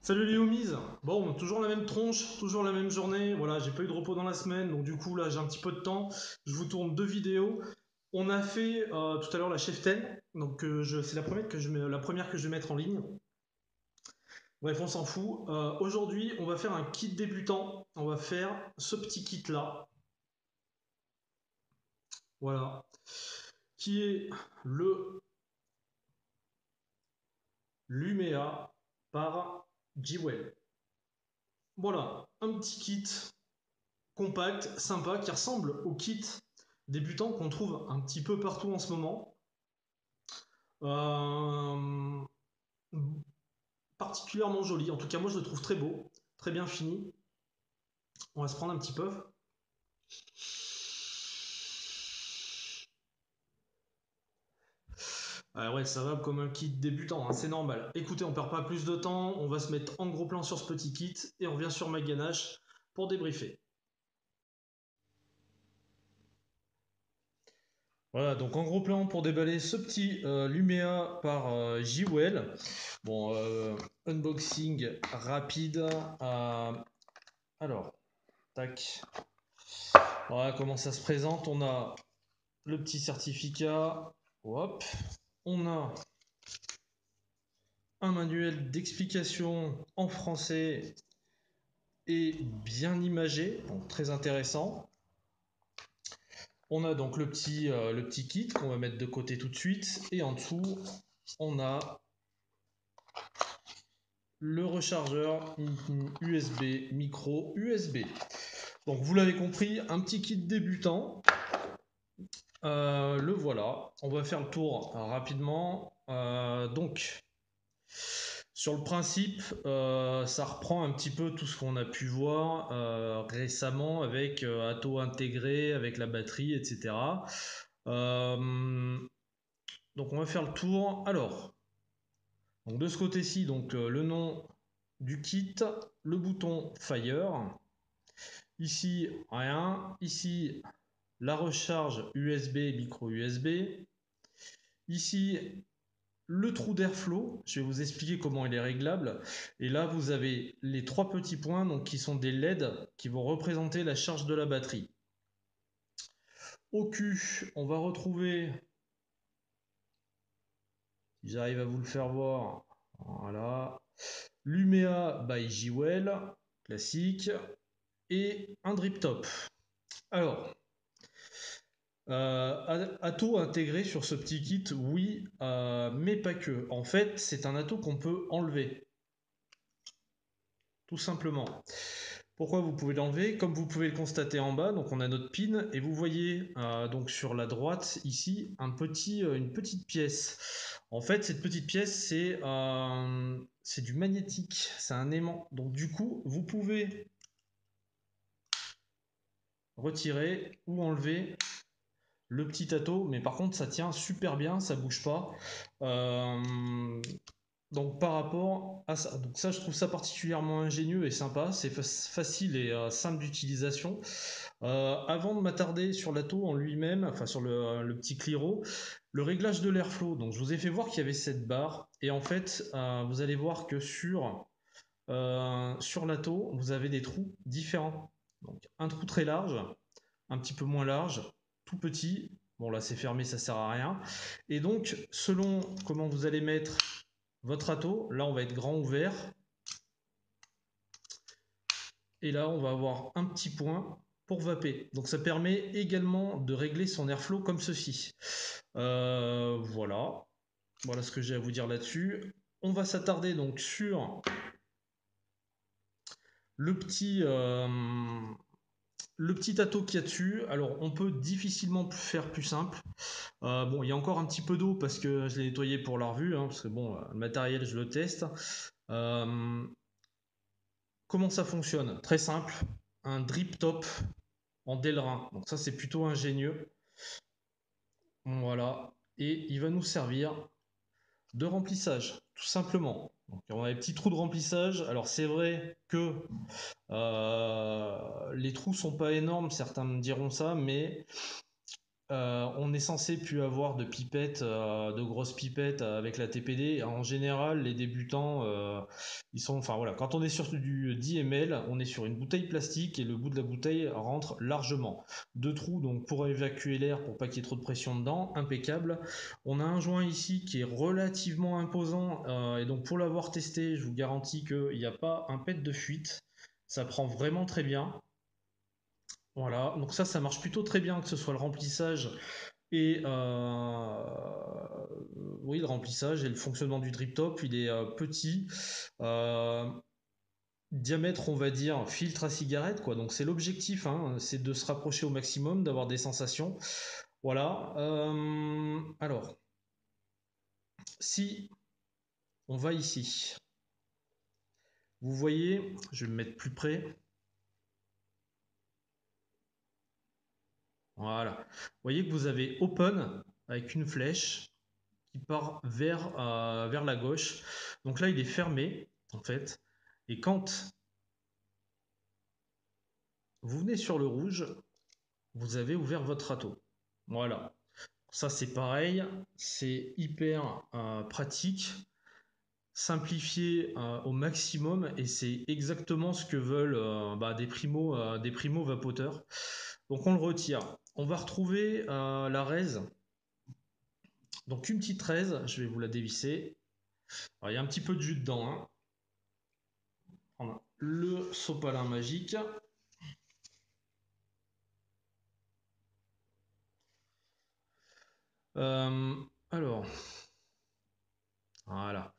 Salut les homies. Bon, toujours la même tronche, toujours la même journée. Voilà, j'ai pas eu de repos dans la semaine, donc du coup là j'ai un petit peu de temps. Je vous tourne deux vidéos. On a fait tout à l'heure la Chef 10, donc c'est la première que je vais mettre en ligne. Bref, on s'en fout. Aujourd'hui, on va faire un kit débutant. On va faire ce petit kit là, voilà, qui est le Lumea par Jewel. Voilà, un petit kit compact, sympa, qui ressemble au kit débutant qu'on trouve un petit peu partout en ce moment. Euh, Particulièrement joli, en tout cas moi je le trouve très beau, très bien fini. On va se prendre un petit puff. Ah ouais, ça va comme un kit débutant, hein, c'est normal. Écoutez, on perd pas plus de temps, on va se mettre en gros plan sur ce petit kit et on revient sur ma ganache pour débriefer. Voilà, donc en gros plan pour déballer ce petit Lumea par Jewel. Bon, unboxing rapide. Alors, tac. Voilà comment ça se présente. On a le petit certificat. Hop. On a un manuel d'explication en français et bien imagé, donc très intéressant. On a donc le petit kit qu'on va mettre de côté tout de suite. Et en dessous, on a le rechargeur USB, micro USB. Donc vous l'avez compris, un petit kit débutant. Le voilà. On va faire le tour rapidement. Donc, sur le principe, ça reprend un petit peu tout ce qu'on a pu voir récemment avec Atto intégré, avec la batterie, etc. Donc on va faire le tour. Alors, donc de ce côté-ci, donc le nom du kit, le bouton Fire. Ici, rien. Ici, la recharge USB, micro USB. Ici, le trou d'airflow. Je vais vous expliquer comment il est réglable. Et là, vous avez les trois petits points donc, qui sont des LED qui vont représenter la charge de la batterie. Au cul, on va retrouver, si j'arrive à vous le faire voir, voilà, Lumea by Jewel, classique, et un drip top. Alors, atout intégré sur ce petit kit, oui, mais pas que. En fait, c'est un atout qu'on peut enlever, tout simplement. Pourquoi vous pouvez l'enlever? Comme vous pouvez le constater en bas, donc on a notre pin et vous voyez donc sur la droite ici une petite pièce. En fait, cette petite pièce c'est du magnétique, c'est un aimant. Donc du coup, vous pouvez retirer ou enlever le petit ato, mais par contre ça tient super bien, ça bouge pas. Donc par rapport à ça, donc ça je trouve ça particulièrement ingénieux et sympa, c'est facile et simple d'utilisation. Avant de m'attarder sur l'atto en lui-même, enfin sur le petit Cliro, le réglage de l'airflow. Donc je vous ai fait voir qu'il y avait cette barre et en fait vous allez voir que sur l'atto vous avez des trous différents. Donc un trou très large, un petit peu moins large, tout petit. Bon là c'est fermé, ça sert à rien. Et donc selon comment vous allez mettre votre atto, là on va être grand ouvert. Et là on va avoir un petit point pour vaper. Donc ça permet également de régler son airflow comme ceci. Voilà. Voilà ce que j'ai à vous dire là-dessus. On va s'attarder donc sur le petit, euh, le petit atto qu'il y a dessus. Alors on peut difficilement faire plus simple. Bon, il y a encore un petit peu d'eau parce que je l'ai nettoyé pour la revue, hein, parce que bon, le matériel je le teste. Comment ça fonctionne? Très simple, un drip top en Delrin. Donc ça c'est plutôt ingénieux. Voilà. Et il va nous servir de remplissage, tout simplement. Donc, on a des petits trous de remplissage. Alors c'est vrai que les trous sont pas énormes, certains me diront ça, mais on est censé plus avoir de pipettes, de grosses pipettes avec la TPD. En général, les débutants, ils sont, enfin voilà, quand on est sur du 10 ml, on est sur une bouteille plastique et le bout de la bouteille rentre largement. Deux trous donc pour évacuer l'air, pour pas qu'il y ait trop de pression dedans, impeccable. On a un joint ici qui est relativement imposant et donc pour l'avoir testé, je vous garantis qu'il n'y a pas un pet de fuite. Ça prend vraiment très bien. Voilà, donc ça marche plutôt très bien, que ce soit le remplissage et oui, le remplissage et le fonctionnement du drip top. Il est petit, euh, diamètre, on va dire, filtre à cigarette, quoi. Donc c'est l'objectif, hein, c'est de se rapprocher au maximum, d'avoir des sensations. Voilà. Alors, si on va ici, vous voyez, je vais me mettre plus près. Voilà. Vous voyez que vous avez open avec une flèche qui part vers la gauche. Donc là, il est fermé, en fait. Et quand vous venez sur le rouge, vous avez ouvert votre râteau. Voilà. Ça, c'est pareil. C'est hyper pratique, simplifié au maximum. Et c'est exactement ce que veulent des primo vapoteurs. Donc, on le retire. On va retrouver la raise. Donc, une petite raise. Je vais vous la dévisser. Alors, il y a un petit peu de jus dedans, hein. On a le sopalin magique. Euh, alors, voilà.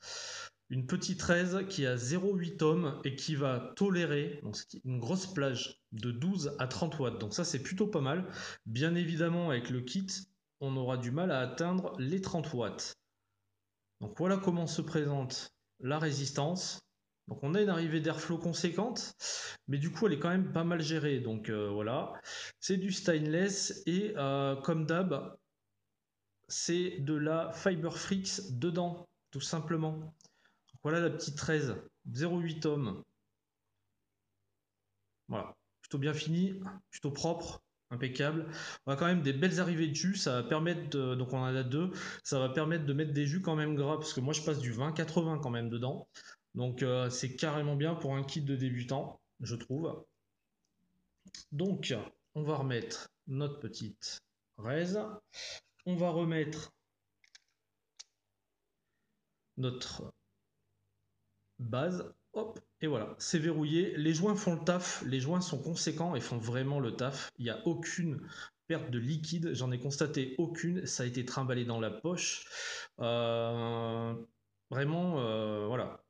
Une petite raise qui a 0,8 ohms et qui va tolérer donc une grosse plage de 12 à 30 watts. Donc ça, c'est plutôt pas mal. Bien évidemment, avec le kit, on aura du mal à atteindre les 30 watts. Donc voilà comment se présente la résistance. Donc on a une arrivée d'airflow conséquente, mais du coup elle est quand même pas mal gérée. Donc voilà, c'est du stainless et comme d'hab, c'est de la Fiber Freaks dedans, tout simplement. Voilà la petite 13, 0,8 ohms. Voilà, plutôt bien fini, plutôt propre, impeccable. On a quand même des belles arrivées de jus, ça va permettre, donc on en a deux, ça va permettre de mettre des jus quand même gras, parce que moi je passe du 20-80 quand même dedans. Donc c'est carrément bien pour un kit de débutant, je trouve. Donc on va remettre notre petite raise. On va remettre notre base, hop, et voilà, c'est verrouillé. Les joints font le taf, les joints sont conséquents et font vraiment le taf. Il n'y a aucune perte de liquide, j'en ai constaté aucune, ça a été trimballé dans la poche. Euh, Vraiment, voilà.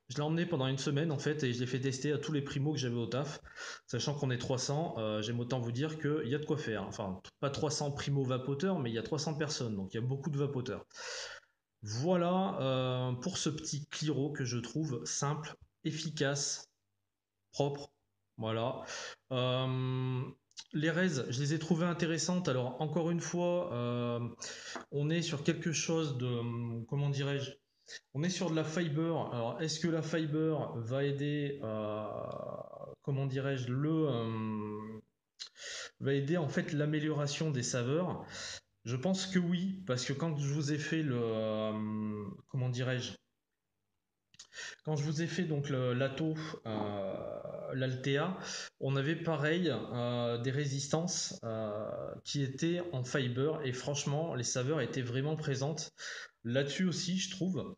Je l'ai emmené pendant une semaine en fait et je l'ai fait tester à tous les primos que j'avais au taf. Sachant qu'on est 300, j'aime autant vous dire qu'il y a de quoi faire. Enfin, pas 300 primo vapoteurs, mais il y a 300 personnes, donc il y a beaucoup de vapoteurs. Voilà pour ce petit Cliro que je trouve simple, efficace, propre. Voilà. Euh, les raises, je les ai trouvées intéressantes. Alors, encore une fois, on est sur quelque chose de. Comment dirais-je? On est sur de la fiber. Alors, est-ce que la fiber va aider, comment dirais-je, va aider en fait l'amélioration des saveurs? Je pense que oui, parce que quand je vous ai fait comment dirais-je, quand je vous ai fait donc l'Ato, l'Altea, on avait pareil des résistances qui étaient en fiber et franchement les saveurs étaient vraiment présentes là-dessus aussi je trouve.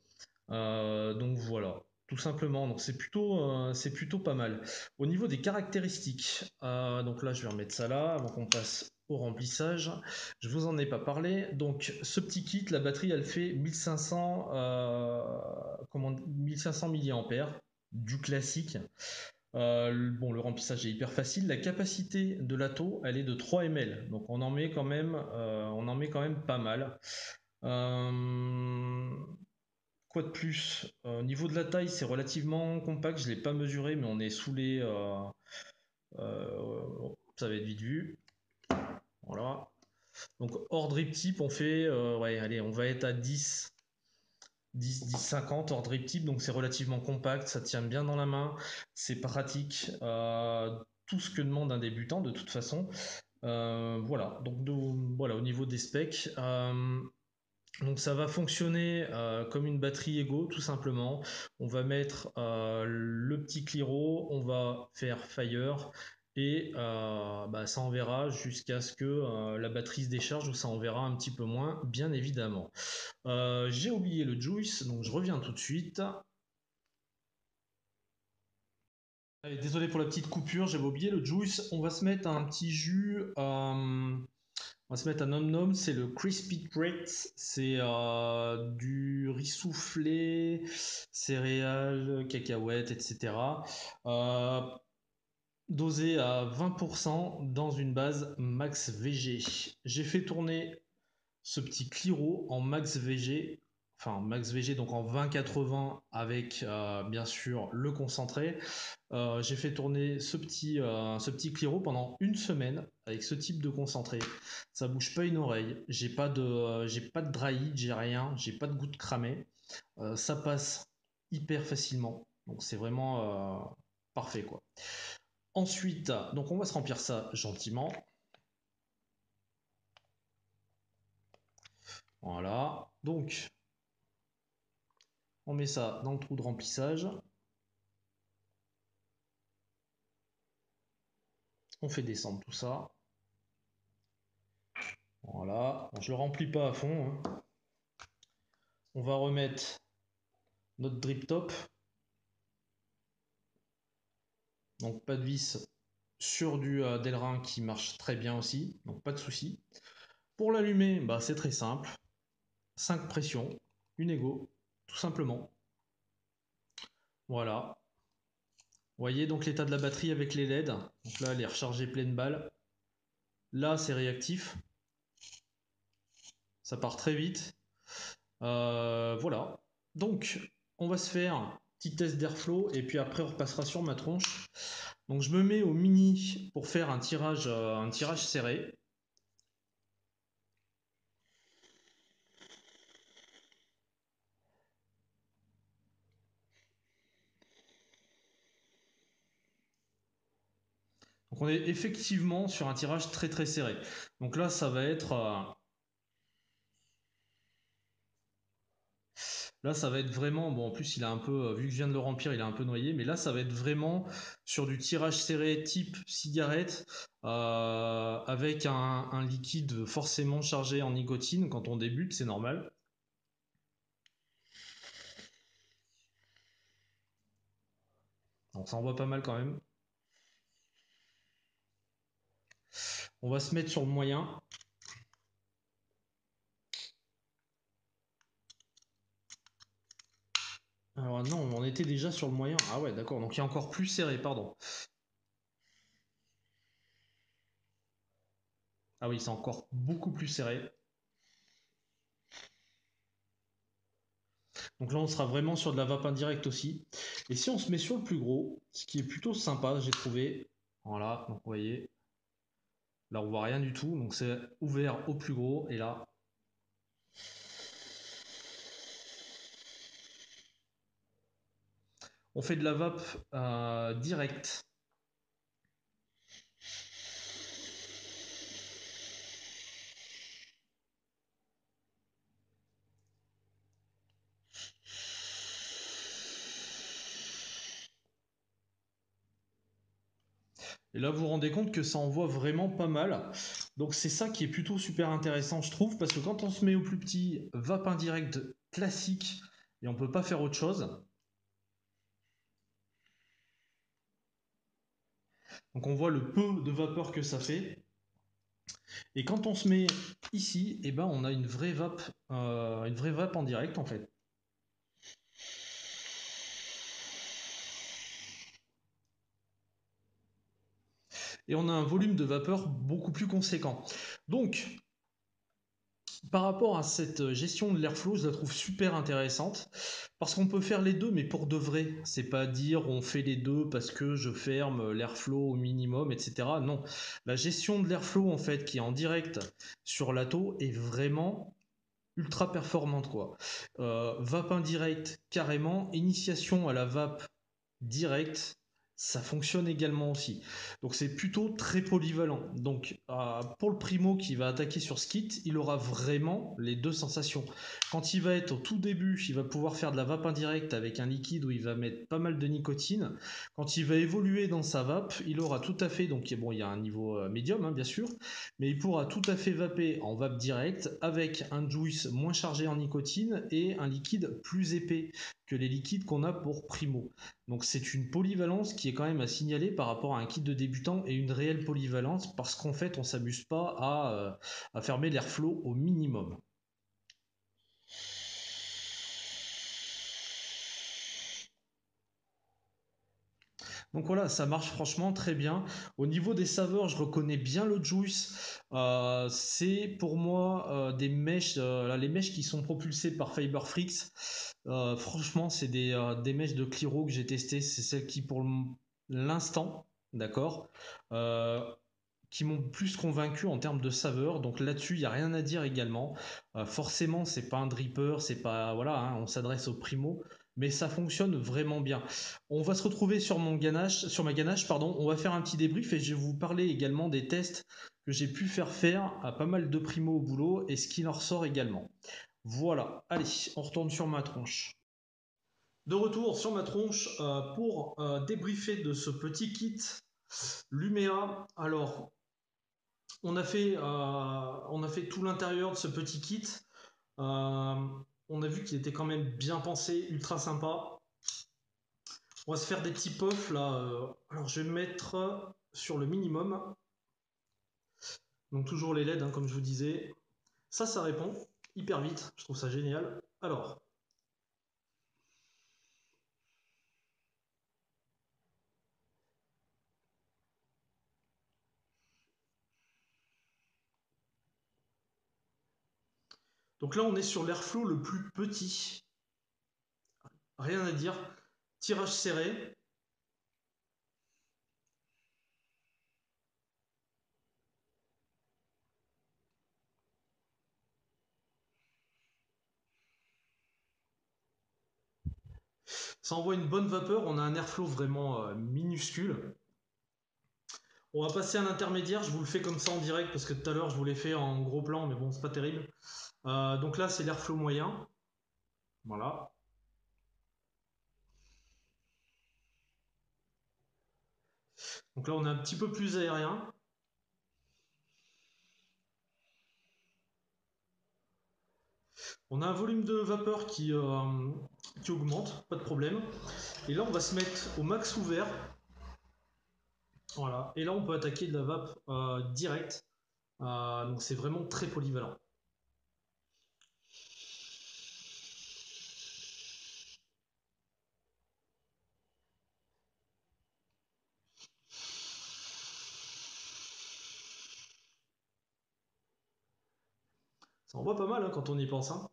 Donc voilà, tout simplement. Donc c'est plutôt pas mal. Au niveau des caractéristiques, donc là je vais remettre ça là avant qu'on passe au remplissage. Je vous en ai pas parlé. Donc ce petit kit, la batterie elle fait 1500, 1500 mAh du classique. Bon, le remplissage est hyper facile. La capacité de l'Ato, elle est de 3 ml. Donc on en met quand même pas mal. Euh, Quoi de plus? Au niveau de la taille, c'est relativement compact. Je ne l'ai pas mesuré, mais on est sous les. Ça va être vite vu. Voilà. Donc hors drip tip, on fait. Ouais, allez, on va être à 10, 50 hors drip tip. Donc c'est relativement compact. Ça tient bien dans la main. C'est pratique. Tout ce que demande un débutant, de toute façon. Voilà, donc voilà au niveau des specs. Donc ça va fonctionner comme une batterie Ego tout simplement. On va mettre le petit Cliro, on va faire Fire et bah, ça enverra jusqu'à ce que la batterie se décharge ou ça enverra un petit peu moins bien évidemment. J'ai oublié le juice donc je reviens tout de suite. Allez, désolé pour la petite coupure, j'avais oublié le juice. On va se mettre un petit jus. On va se mettre un nom-nom, c'est le Crispy Treats. C'est du riz soufflé, céréales, cacahuètes, etc. Euh, Dosé à 20% dans une base max VG. J'ai fait tourner ce petit Cliro en max VG, enfin max VG donc en 20-80 avec bien sûr le concentré. J'ai fait tourner ce petit Cliro pendant une semaine avec ce type de concentré. Ça bouge pas une oreille. J'ai pas de dry heat, j'ai rien, j'ai pas de goutte cramée. Ça passe hyper facilement. Donc c'est vraiment parfait quoi. Ensuite, donc on va se remplir ça gentiment. Voilà. Donc on met ça dans le trou de remplissage. On fait descendre tout ça. Voilà. Bon, je le remplis pas à fond. Hein. On va remettre notre drip top. Donc pas de vis sur du Delrin qui marche très bien aussi. Donc pas de souci. Pour l'allumer, bah, c'est très simple. 5 pressions, une Ego, tout simplement. Voilà. Vous voyez donc l'état de la batterie avec les LED. Donc là, elle est rechargée pleine balle. Là, c'est réactif. Ça part très vite. Voilà. Donc, on va se faire un petit test d'airflow et puis après, on repassera sur ma tronche. Donc, je me mets au mini pour faire un tirage serré. Donc, on est effectivement sur un tirage très très serré. Donc là, ça va être là, ça va être vraiment, bon, en plus, il a un peu, vu que je viens de le remplir, il est un peu noyé, mais là, ça va être vraiment sur du tirage serré type cigarette, avec un liquide forcément chargé en nicotine quand on débute, c'est normal. Donc ça envoie pas mal quand même. On va se mettre sur le moyen. Alors non, on était déjà sur le moyen. Ah ouais, d'accord, donc il est encore plus serré, pardon. Ah oui, c'est encore beaucoup plus serré. Donc là, on sera vraiment sur de la vape indirecte aussi. Et si on se met sur le plus gros, ce qui est plutôt sympa, j'ai trouvé. Voilà, donc vous voyez, là on voit rien du tout, donc c'est ouvert au plus gros. Et là, on fait de la vape directe. Et là, vous vous rendez compte que ça envoie vraiment pas mal. Donc c'est ça qui est plutôt super intéressant, je trouve, parce que quand on se met au plus petit, vape indirect classique, et on peut pas faire autre chose. Donc on voit le peu de vapeur que ça fait. Et quand on se met ici, eh ben on a une vraie vape en direct en fait. Et on a un volume de vapeur beaucoup plus conséquent. Donc, par rapport à cette gestion de l'airflow, je la trouve super intéressante parce qu'on peut faire les deux, mais pour de vrai. C'est pas dire on fait les deux parce que je ferme l'airflow au minimum, etc. Non, la gestion de l'airflow en fait qui est en direct sur l'ATO est vraiment ultra performante quoi. Vape indirect carrément, initiation à la vape directe, ça fonctionne également aussi. Donc c'est plutôt très polyvalent. Donc pour le primo qui va attaquer sur ce kit, il aura vraiment les deux sensations. Quand il va être au tout début, il va pouvoir faire de la vape indirecte avec un liquide où il va mettre pas mal de nicotine. Quand il va évoluer dans sa vape, il aura tout à fait, donc bon, il y a un niveau médium bien sûr, mais il pourra tout à fait vaper en vape directe avec un juice moins chargé en nicotine et un liquide plus épais que les liquides qu'on a pour primo. Donc c'est une polyvalence qui est quand même à signaler par rapport à un kit de débutant et une réelle polyvalence parce qu'en fait on s'amuse pas à fermer l'airflow au minimum. Donc voilà, ça marche franchement très bien. Au niveau des saveurs, je reconnais bien le juice. C'est pour moi des mèches, les mèches qui sont propulsées par Fiberfrix. Franchement, c'est des mèches de Cliro que j'ai testées. C'est celles qui, pour l'instant, d'accord, euh, qui m'ont plus convaincu en termes de saveur. Donc là-dessus, il n'y a rien à dire également. Forcément, c'est pas un dripper, c'est pas voilà, hein, on s'adresse au primo, mais ça fonctionne vraiment bien. On va se retrouver sur sur ma ganache, pardon. On va faire un petit débrief et je vais vous parler également des tests que j'ai pu faire à pas mal de primo au boulot et ce qu'il en ressort également. Voilà, allez, on retourne sur ma tronche. De retour sur ma tronche pour débriefer de ce petit kit Lumea. Alors, on a fait tout l'intérieur de ce petit kit. On a vu qu'il était quand même bien pensé, ultra sympa. On va se faire des petits puffs là. Alors je vais me mettre sur le minimum. Donc toujours les LED, hein, comme je vous disais. Ça répond hyper vite. Je trouve ça génial. Alors, donc là on est sur l'airflow le plus petit. Rien à dire. Tirage serré. Ça envoie une bonne vapeur. On a un airflow vraiment minuscule. On va passer à l'intermédiaire, je vous le fais comme ça en direct parce que tout à l'heure je vous l'ai fait en gros plan, mais bon, c'est pas terrible. Donc là, c'est l'airflow moyen. Voilà. Donc là, on est un petit peu plus aérien. On a un volume de vapeur qui augmente, pas de problème. Et là, on va se mettre au max ouvert. Voilà. Et là, on peut attaquer de la vape directe. Donc c'est vraiment très polyvalent. Ça envoie pas mal hein, quand on y pense. Hein.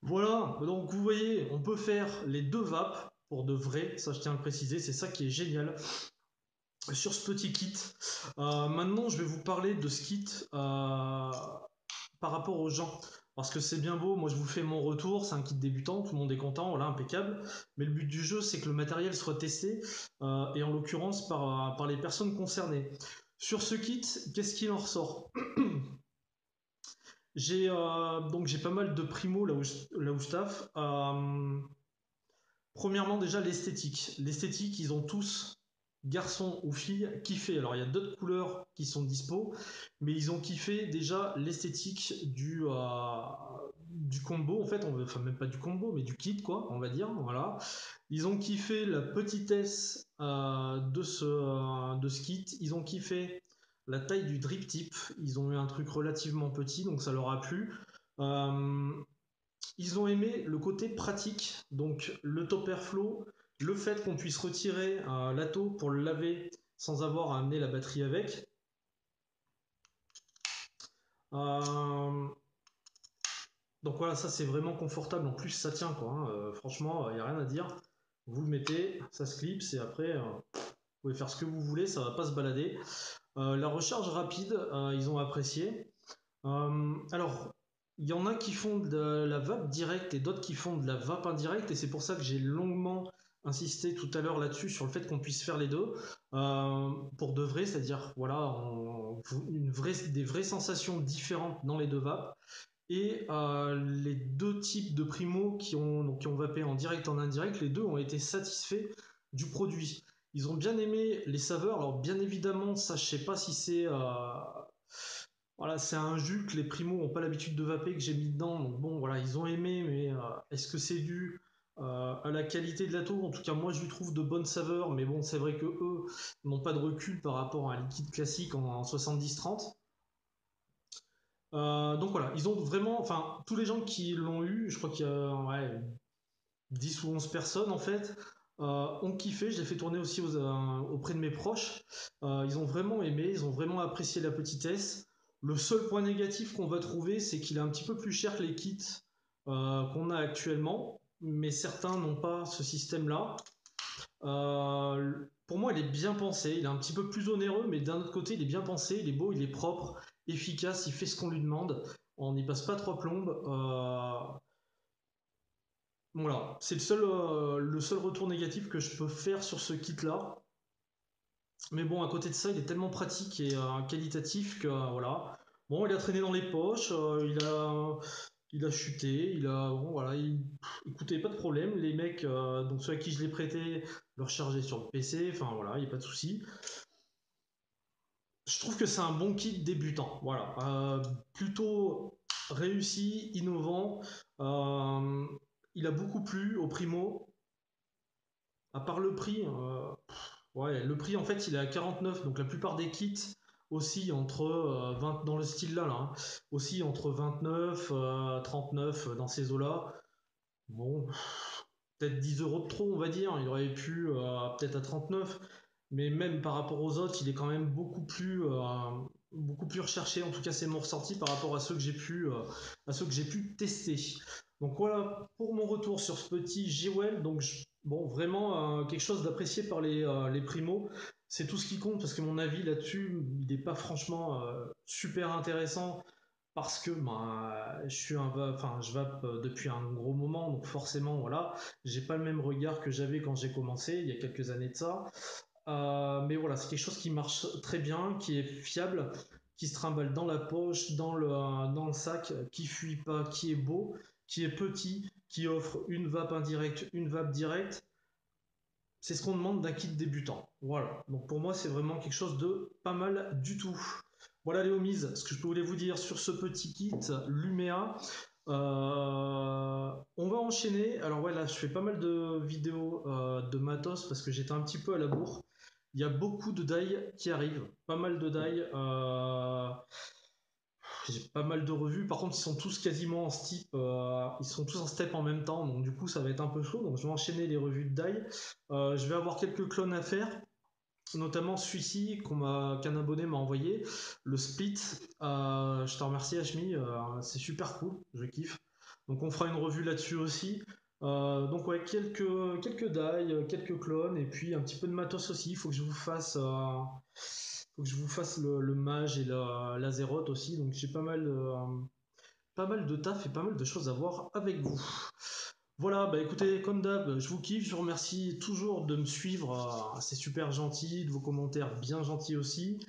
Voilà, donc vous voyez, on peut faire les deux vapes pour de vrai, ça je tiens à le préciser, c'est ça qui est génial sur ce petit kit. Maintenant, je vais vous parler de ce kit par rapport aux gens. Parce que c'est bien beau, moi je vous fais mon retour, c'est un kit débutant, tout le monde est content, voilà, impeccable. Mais le but du jeu, c'est que le matériel soit testé, et en l'occurrence par les personnes concernées. Sur ce kit, qu'est-ce qu'il en ressort? J'ai pas mal de primo là où je taffe. Premièrement, déjà l'esthétique. L'esthétique, ils ont tous, garçons ou filles, kiffé. Alors, il y a d'autres couleurs qui sont dispo, mais ils ont kiffé déjà l'esthétique du combo, en fait, enfin même pas du combo, mais du kit, quoi, on va dire, voilà. Ils ont kiffé la petitesse de ce kit, ils ont kiffé la taille du drip tip, ils ont eu un truc relativement petit, donc ça leur a plu. Euh, Ils ont aimé le côté pratique, donc le top airflow, le fait qu'on puisse retirer l'atto pour le laver sans avoir à amener la batterie avec. Euh, donc voilà, ça c'est vraiment confortable. En plus, ça tient quoi. Hein. Franchement, il n'y a rien à dire. Vous le mettez, ça se clipse et après, vous pouvez faire ce que vous voulez, ça va pas se balader. La recharge rapide, ils ont apprécié. Alors, Il y en a qui font de la vape directe et d'autres qui font de la vape indirecte, et c'est pour ça que j'ai longuement insisté tout à l'heure là-dessus sur le fait qu'on puisse faire les deux pour de vrai, c'est-à-dire voilà, des vraies sensations différentes dans les deux vapes. Et les deux types de primo qui ont vapé en direct et en indirect, les deux ont été satisfaits du produit. Ils ont bien aimé les saveurs. Alors bien évidemment, ça je sais pas si c'est voilà, c'est un jus que les primos n'ont pas l'habitude de vaper que j'ai mis dedans. Donc bon, voilà, ils ont aimé, mais est-ce que c'est dû à la qualité de la taupe? En tout cas, moi, je lui trouve de bonnes saveurs, mais bon, c'est vrai que eux n'ont pas de recul par rapport à un liquide classique en 70-30. Donc voilà, ils ont vraiment, enfin, tous les gens qui l'ont eu, je crois qu'il y a ouais, 10 ou 11 personnes en fait, ont kiffé. Je l'ai fait tourner aussi auprès de mes proches. Ils ont vraiment aimé, ils ont vraiment apprécié la petitesse. Le seul point négatif qu'on va trouver, c'est qu'il est un petit peu plus cher que les kits qu'on a actuellement, mais certains n'ont pas ce système-là. Pour moi, il est bien pensé. Il est un petit peu plus onéreux, mais d'un autre côté, il est bien pensé. Il est beau, il est propre, efficace. Il fait ce qu'on lui demande. On n'y passe pas trois plombes. Voilà, c'est le seul retour négatif que je peux faire sur ce kit-là. Mais bon, à côté de ça, il est tellement pratique et qualitatif que voilà. Bon, il a traîné dans les poches, il a chuté, bon, voilà, écoutez, pas de problème. Les mecs, donc ceux à qui je l'ai prêté, le recharger sur le PC, enfin voilà, il n'y a pas de souci. Je trouve que c'est un bon kit débutant, voilà. Plutôt réussi, innovant. Euh, il a beaucoup plu au primo. À part le prix, ouais, le prix en fait il est à 49, donc la plupart des kits aussi entre 20, dans le style là, hein, aussi entre 29, 39 dans ces eaux-là. Bon, peut-être 10 euros de trop on va dire, il aurait pu peut-être à 39, mais même par rapport aux autres, il est quand même beaucoup plus recherché. En tout cas, c'est mon ressenti par rapport à ceux que à ceux que j'ai pu tester. Donc voilà pour mon retour sur ce petit Jewel. Donc bon, vraiment quelque chose d'apprécié par les primos. C'est tout ce qui compte parce que mon avis là-dessus, il n'est pas franchement super intéressant parce que ben, je vape depuis un gros moment, donc forcément voilà, j'ai pas le même regard que j'avais quand j'ai commencé il y a quelques années de ça. Mais voilà, c'est quelque chose qui marche très bien, qui est fiable, qui se trimballe dans la poche, dans le sac, qui fuit pas, qui est beau, qui est petit, qui offre une vape indirecte, une vape directe. C'est ce qu'on demande d'un kit débutant. Voilà. Donc pour moi, c'est vraiment quelque chose de pas mal du tout. Voilà les homies, ce que je voulais vous dire sur ce petit kit Lumea. On va enchaîner. Alors ouais, là, je fais pas mal de vidéos de matos parce que j'étais un petit peu à la bourre. Il y a beaucoup de die qui arrivent, pas mal de die. J'ai pas mal de revues. Par contre, ils sont tous quasiment en step. Ils sont tous en step en même temps. Donc, du coup, ça va être un peu chaud. Donc, je vais enchaîner les revues de Die. Je vais avoir quelques clones à faire. Notamment celui-ci qu'un abonné m'a envoyé. Le Split. Je te remercie, Hashmi. C'est super cool. Je kiffe. Donc, on fera une revue là-dessus aussi. Donc, ouais, quelques die, quelques clones. Et puis, un petit peu de matos aussi. Il faut que je vous fasse. Faut que je vous fasse le mage et l'Azeroth aussi. Donc j'ai pas mal de taf et pas mal de choses à voir avec vous. Voilà, bah écoutez, comme d'hab, je vous kiffe, je vous remercie toujours de me suivre, c'est super gentil, de vos commentaires bien gentils aussi.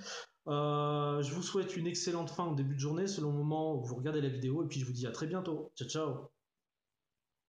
Je vous souhaite une excellente fin au début de journée, selon le moment où vous regardez la vidéo, et puis je vous dis à très bientôt. Ciao, ciao.